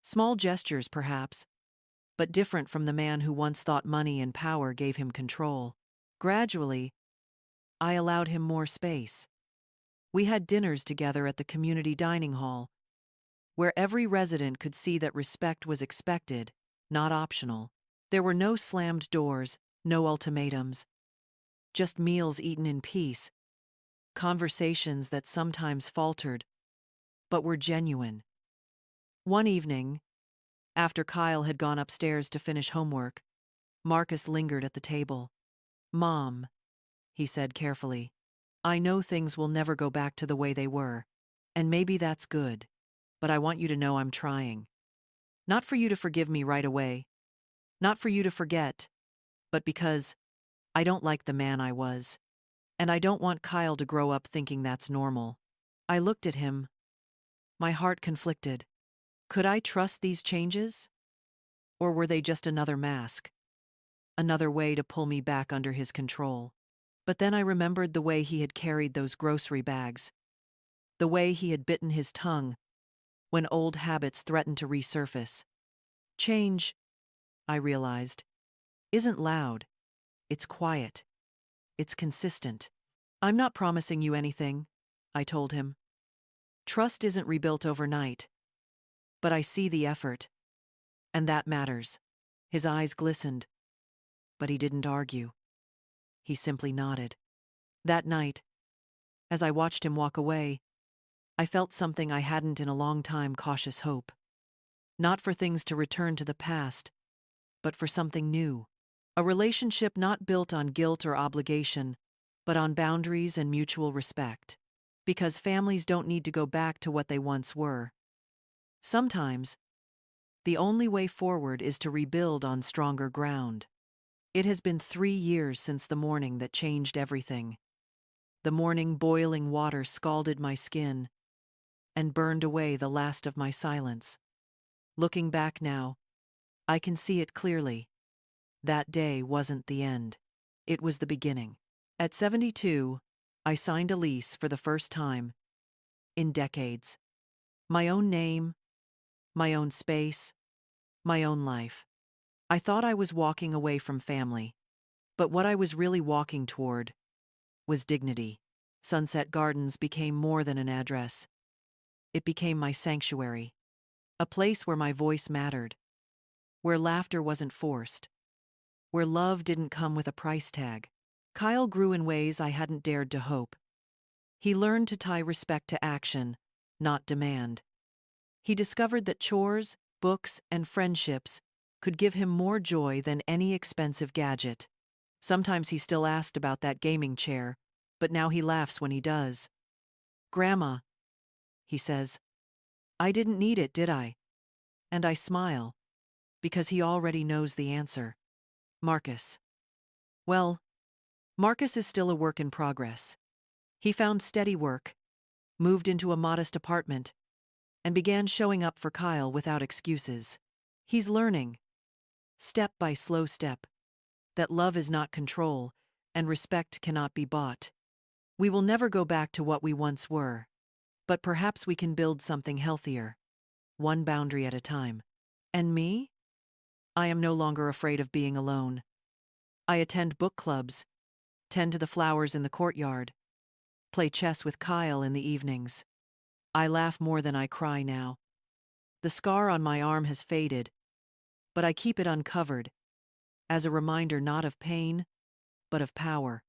Small gestures, perhaps, but different from the man who once thought money and power gave him control. Gradually, I allowed him more space. We had dinners together at the community dining hall, where every resident could see that respect was expected, not optional. There were no slammed doors, no ultimatums. Just meals eaten in peace, conversations that sometimes faltered, but were genuine. One evening, after Kyle had gone upstairs to finish homework, Marcus lingered at the table. Mom, he said carefully, I know things will never go back to the way they were, and maybe that's good, but I want you to know I'm trying. Not for you to forgive me right away, not for you to forget, but because I don't like the man I was, and I don't want Kyle to grow up thinking that's normal. I looked at him, my heart conflicted. Could I trust these changes? Or were they just another mask? Another way to pull me back under his control? But then I remembered the way he had carried those grocery bags, the way he had bitten his tongue when old habits threatened to resurface. Change, I realized, isn't loud. It's quiet. It's consistent. I'm not promising you anything, I told him. Trust isn't rebuilt overnight. But I see the effort. And that matters. His eyes glistened. But he didn't argue. He simply nodded. That night, as I watched him walk away, I felt something I hadn't in a long time: cautious hope. Not for things to return to the past, but for something new. A relationship not built on guilt or obligation, but on boundaries and mutual respect. Because families don't need to go back to what they once were. Sometimes, the only way forward is to rebuild on stronger ground. It has been 3 years since the morning that changed everything. The morning boiling water scalded my skin and burned away the last of my silence. Looking back now, I can see it clearly. That day wasn't the end. It was the beginning. At 72, I signed a lease for the first time in decades. My own name, my own space, my own life. I thought I was walking away from family, but what I was really walking toward was dignity. Sunset Gardens became more than an address. It became my sanctuary, a place where my voice mattered, where laughter wasn't forced, where love didn't come with a price tag. Kyle grew in ways I hadn't dared to hope. He learned to tie respect to action, not demand. He discovered that chores, books, and friendships could give him more joy than any expensive gadget. Sometimes he still asked about that gaming chair, but now he laughs when he does. "Grandma," he says, "I didn't need it, did I?" And I smile, because he already knows the answer. Marcus. Well, Marcus is still a work in progress. He found steady work, moved into a modest apartment, and began showing up for Kyle without excuses. He's learning, step by slow step, that love is not control and respect cannot be bought. We will never go back to what we once were, but perhaps we can build something healthier, one boundary at a time. And me? I am no longer afraid of being alone. I attend book clubs, tend to the flowers in the courtyard, play chess with Kyle in the evenings. I laugh more than I cry now. The scar on my arm has faded, but I keep it uncovered, as a reminder not of pain, but of power.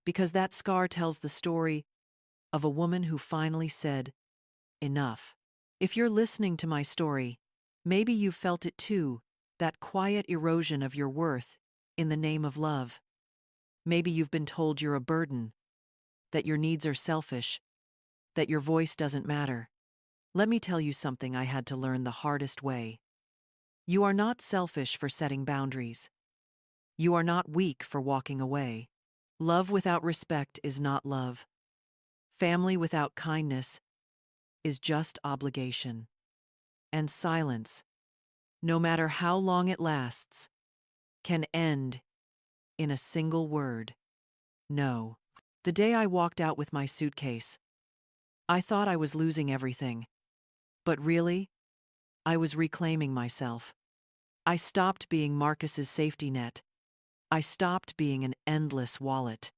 Because that scar tells the story of a woman who finally said, "Enough." If you're listening to my story, maybe you've felt it too, that quiet erosion of your worth in the name of love. Maybe you've been told you're a burden, that your needs are selfish, that your voice doesn't matter. Let me tell you something I had to learn the hardest way. You are not selfish for setting boundaries. You are not weak for walking away. Love without respect is not love. Family without kindness is just obligation. And silence, no matter how long it lasts, can end in a single word: no. The day I walked out with my suitcase, I thought I was losing everything. But really, I was reclaiming myself. I stopped being Marcus's safety net. I stopped being an endless wallet.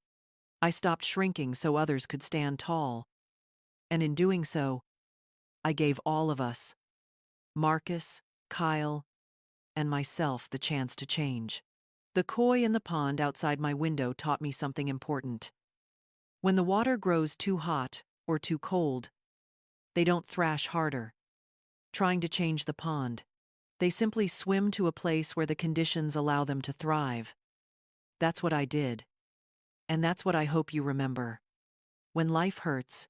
I stopped shrinking so others could stand tall. And in doing so, I gave all of us, Marcus, Kyle, and myself, the chance to change. The koi in the pond outside my window taught me something important. When the water grows too hot or too cold, they don't thrash harder, trying to change the pond. They simply swim to a place where the conditions allow them to thrive. That's what I did. And that's what I hope you remember. When life hurts,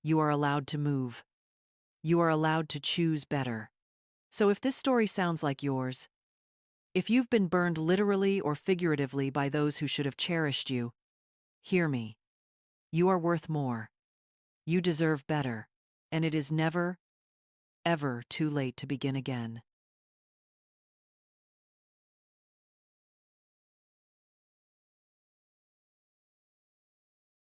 you are allowed to move. You are allowed to choose better. So if this story sounds like yours, if you've been burned literally or figuratively by those who should have cherished you, hear me. You are worth more. You deserve better. And it is never, ever too late to begin again.